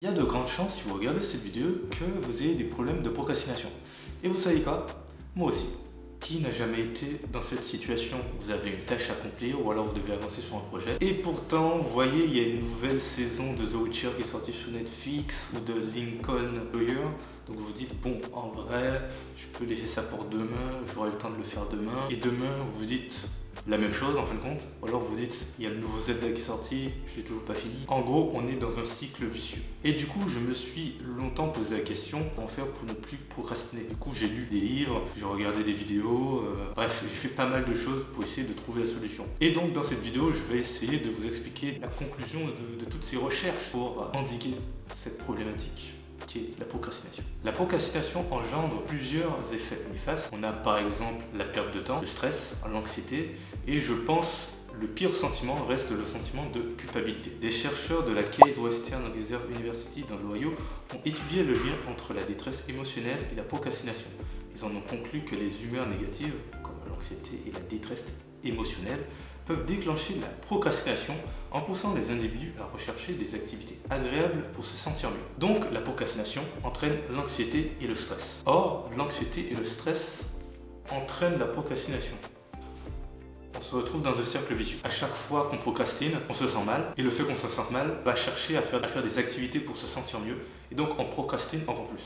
Il y a de grandes chances, si vous regardez cette vidéo, que vous ayez des problèmes de procrastination. Et vous savez quoi? Moi aussi. Qui n'a jamais été dans cette situation? Vous avez une tâche à accomplir ou alors vous devez avancer sur un projet. Et pourtant, vous voyez, il y a une nouvelle saison de The Witcher qui est sortie sur Netflix ou de Lincoln Lawyer. Donc vous vous dites, bon, en vrai, je peux laisser ça pour demain, j'aurai le temps de le faire demain. Et demain, vous vous dites la même chose en fin de compte. Ou alors vous dites, il y a le nouveau Zelda qui est sorti, je l'ai toujours pas fini. En gros, on est dans un cycle vicieux. Et du coup, je me suis longtemps posé la question, comment faire pour ne plus procrastiner. Du coup, j'ai lu des livres, j'ai regardé des vidéos, bref, j'ai fait pas mal de choses pour essayer de trouver la solution. Et donc, dans cette vidéo, je vais essayer de vous expliquer la conclusion de toutes ces recherches pour endiguer cette problématique qui est la procrastination. La procrastination engendre plusieurs effets néfastes. On a par exemple la perte de temps, le stress, l'anxiété, et je pense le pire sentiment reste le sentiment de culpabilité. Des chercheurs de la Case Western Reserve University dans l'Ohio ont étudié le lien entre la détresse émotionnelle et la procrastination. Ils en ont conclu que les humeurs négatives, comme l'anxiété et la détresse émotionnelle, peuvent déclencher la procrastination en poussant les individus à rechercher des activités agréables pour se sentir mieux. Donc la procrastination entraîne l'anxiété et le stress. Or, l'anxiété et le stress entraînent la procrastination. On se retrouve dans un cercle vicieux. À chaque fois qu'on procrastine, on se sent mal. Et le fait qu'on se sente mal va chercher à faire des activités pour se sentir mieux. Et donc on procrastine encore plus.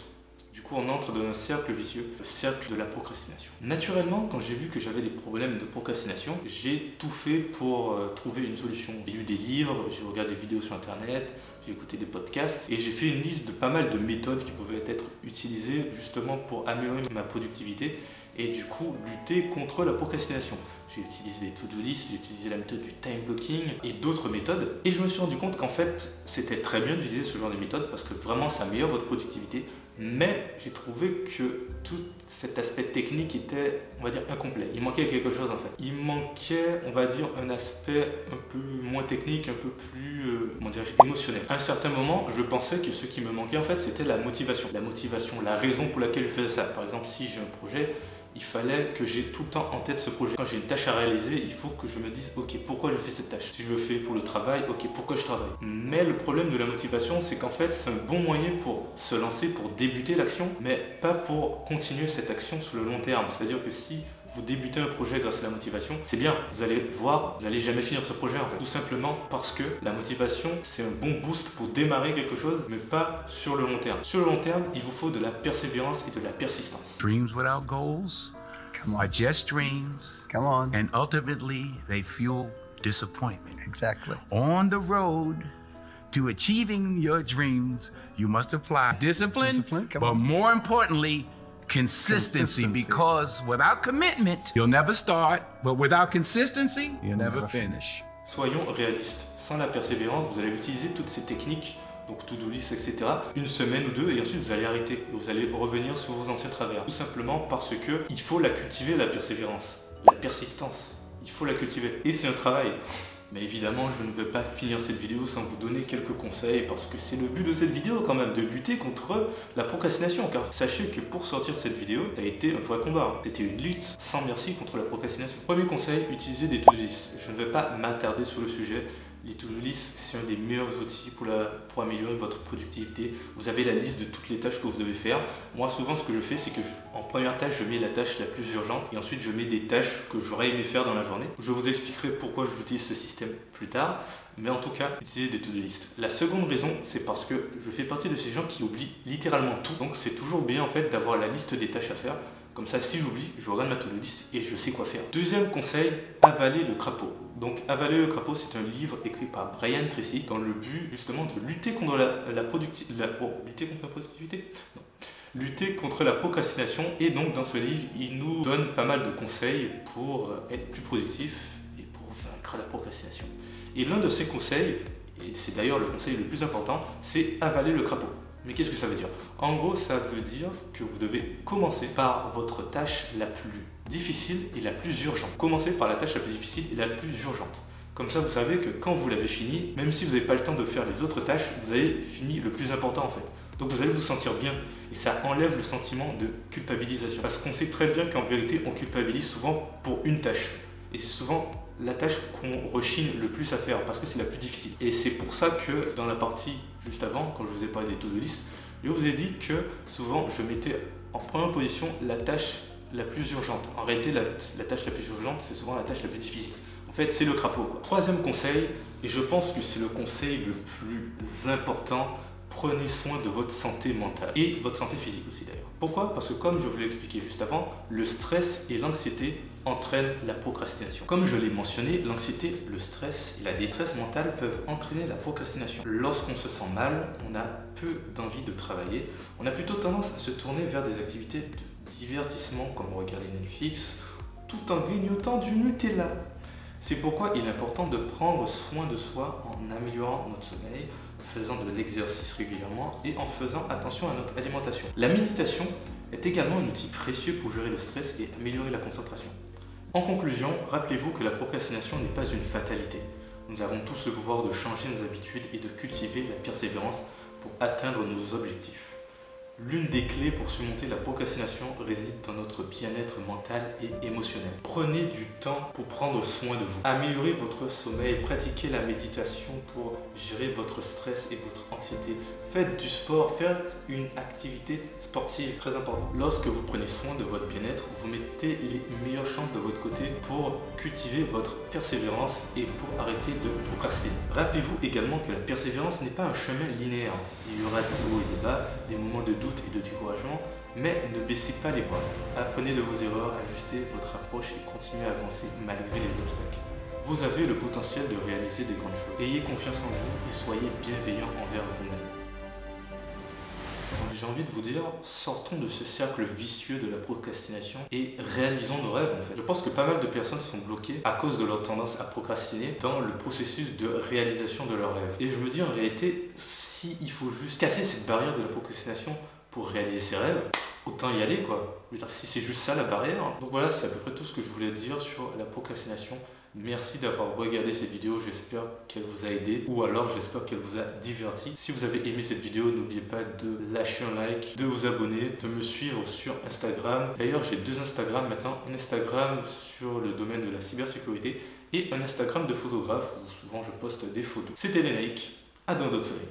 Du coup, on entre dans un cercle vicieux, le cercle de la procrastination. Naturellement, quand j'ai vu que j'avais des problèmes de procrastination, j'ai tout fait pour trouver une solution. J'ai lu des livres, j'ai regardé des vidéos sur internet, j'ai écouté des podcasts et j'ai fait une liste de pas mal de méthodes qui pouvaient être utilisées justement pour améliorer ma productivité et du coup lutter contre la procrastination. J'ai utilisé des to-do list, j'ai utilisé la méthode du time blocking et d'autres méthodes et je me suis rendu compte qu'en fait c'était très bien d'utiliser ce genre de méthode parce que vraiment ça améliore votre productivité, mais j'ai trouvé que tout cet aspect technique était, on va dire, incomplet. Il manquait quelque chose en fait. Il manquait, on va dire, un aspect un peu moins technique, un peu plus, comment dirais-je, émotionnel. À un certain moment, je pensais que ce qui me manquait en fait c'était la motivation. La motivation, la raison pour laquelle je faisais ça. Par exemple, si j'ai un projet, il fallait que j'ai tout le temps en tête ce projet. Quand j'ai une tâche à réaliser, il faut que je me dise ok, pourquoi je fais cette tâche? Si je le fais pour le travail, ok, pourquoi je travaille? Mais le problème de la motivation, c'est qu'en fait, c'est un bon moyen pour se lancer, pour débuter l'action, mais pas pour continuer cette action sur le long terme. C'est-à-dire que si vous débutez un projet grâce à la motivation, c'est bien, vous allez voir, vous n'allez jamais finir ce projet en fait. Tout simplement parce que la motivation, c'est un bon boost pour démarrer quelque chose, mais pas sur le long terme. Sur le long terme, il vous faut de la persévérance et de la persistance. Dreams without goals are just dreams. Come on. And ultimately, they fuel disappointment. Exactly. On the road to achieving your dreams, you must apply discipline, Come but on. more importantly, consistency, because without commitment, you'll never start, but without consistency, you'll never finish. Soyons réalistes. Sans la persévérance, vous allez utiliser toutes ces techniques, donc to-do list, etc., une semaine ou deux, et ensuite vous allez arrêter. Et vous allez revenir sur vos anciens travers. Tout simplement parce que il faut la cultiver, la persévérance, la persistance. Il faut la cultiver. Et c'est un travail. Mais évidemment, je ne vais pas finir cette vidéo sans vous donner quelques conseils parce que c'est le but de cette vidéo quand même, de lutter contre la procrastination. Car sachez que pour sortir cette vidéo, ça a été un vrai combat. C'était une lutte sans merci contre la procrastination. Premier conseil, utilisez des to-do list. Je ne vais pas m'attarder sur le sujet. Les to-do list, c'est un des meilleurs outils pour améliorer votre productivité. Vous avez la liste de toutes les tâches que vous devez faire. Moi, souvent, ce que je fais, c'est que en première tâche, je mets la tâche la plus urgente et ensuite, je mets des tâches que j'aurais aimé faire dans la journée. Je vous expliquerai pourquoi j'utilise ce système plus tard. Mais en tout cas, utilisez des to-do list. La seconde raison, c'est parce que je fais partie de ces gens qui oublient littéralement tout. Donc, c'est toujours bien en fait d'avoir la liste des tâches à faire. Comme ça, si j'oublie, je regarde ma to-do list et je sais quoi faire. Deuxième conseil, avaler le crapaud. Donc, Avaler le crapaud, c'est un livre écrit par Brian Tracy dans le but justement de lutter contre lutter contre la procrastination. Et donc, dans ce livre, il nous donne pas mal de conseils pour être plus productif et pour vaincre la procrastination. Et l'un de ces conseils, et c'est d'ailleurs le conseil le plus important, c'est avaler le crapaud. Mais qu'est-ce que ça veut dire? En gros, ça veut dire que vous devez commencer par votre tâche la plus difficile et la plus urgente. Commencez par la tâche la plus difficile et la plus urgente. Comme ça, vous savez que quand vous l'avez fini, même si vous n'avez pas le temps de faire les autres tâches, vous avez fini le plus important en fait. Donc vous allez vous sentir bien et ça enlève le sentiment de culpabilisation. Parce qu'on sait très bien qu'en vérité, on culpabilise souvent pour une tâche. Et c'est souvent la tâche qu'on rechigne le plus à faire parce que c'est la plus difficile. Et c'est pour ça que dans la partie juste avant, quand je vous ai parlé des to-do list, je vous ai dit que souvent je mettais en première position la tâche la plus urgente. En réalité, la tâche la plus urgente, c'est souvent la tâche la plus difficile. En fait, c'est le crapaud, quoi. Troisième conseil, et je pense que c'est le conseil le plus important, prenez soin de votre santé mentale et votre santé physique aussi d'ailleurs. Pourquoi? Parce que comme je vous l'ai expliqué juste avant, le stress et l'anxiété entraînent la procrastination. Comme je l'ai mentionné, l'anxiété, le stress et la détresse mentale peuvent entraîner la procrastination. Lorsqu'on se sent mal, on a peu d'envie de travailler, on a plutôt tendance à se tourner vers des activités de divertissement comme regarder Netflix tout en grignotant du Nutella. C'est pourquoi il est important de prendre soin de soi en améliorant notre sommeil, en faisant de l'exercice régulièrement et en faisant attention à notre alimentation. La méditation est également un outil précieux pour gérer le stress et améliorer la concentration. En conclusion, rappelez-vous que la procrastination n'est pas une fatalité. Nous avons tous le pouvoir de changer nos habitudes et de cultiver la persévérance pour atteindre nos objectifs. L'une des clés pour surmonter la procrastination réside dans notre bien-être mental et émotionnel. Prenez du temps pour prendre soin de vous. Améliorez votre sommeil, pratiquez la méditation pour gérer votre stress et votre anxiété. Faites du sport, faites une activité sportive, très important. Lorsque vous prenez soin de votre bien-être, vous mettez les meilleures chances de votre côté pour cultiver votre persévérance et pour arrêter de procrastiner. Rappelez-vous également que la persévérance n'est pas un chemin linéaire. Il y aura des hauts et des bas, des moments de doute et de découragement, mais ne baissez pas les bras. Apprenez de vos erreurs, ajustez votre approche et continuez à avancer malgré les obstacles. Vous avez le potentiel de réaliser des grandes choses. Ayez confiance en vous et soyez bienveillant envers vous-même. J'ai envie de vous dire, sortons de ce cercle vicieux de la procrastination et réalisons nos rêves en fait. Je pense que pas mal de personnes sont bloquées à cause de leur tendance à procrastiner dans le processus de réalisation de leurs rêves. Et je me dis en réalité, il faut juste casser cette barrière de la procrastination pour réaliser ses rêves, autant y aller quoi. Je veux dire, si c'est juste ça la barrière. Donc voilà, c'est à peu près tout ce que je voulais dire sur la procrastination. Merci d'avoir regardé cette vidéo, j'espère qu'elle vous a aidé ou alors j'espère qu'elle vous a diverti. Si vous avez aimé cette vidéo, n'oubliez pas de lâcher un like, de vous abonner, de me suivre sur Instagram. D'ailleurs, j'ai deux Instagram maintenant, un Instagram sur le domaine de la cybersécurité et un Instagram de photographe où souvent je poste des photos. C'était Lénaïque, à dans d'autres soirées.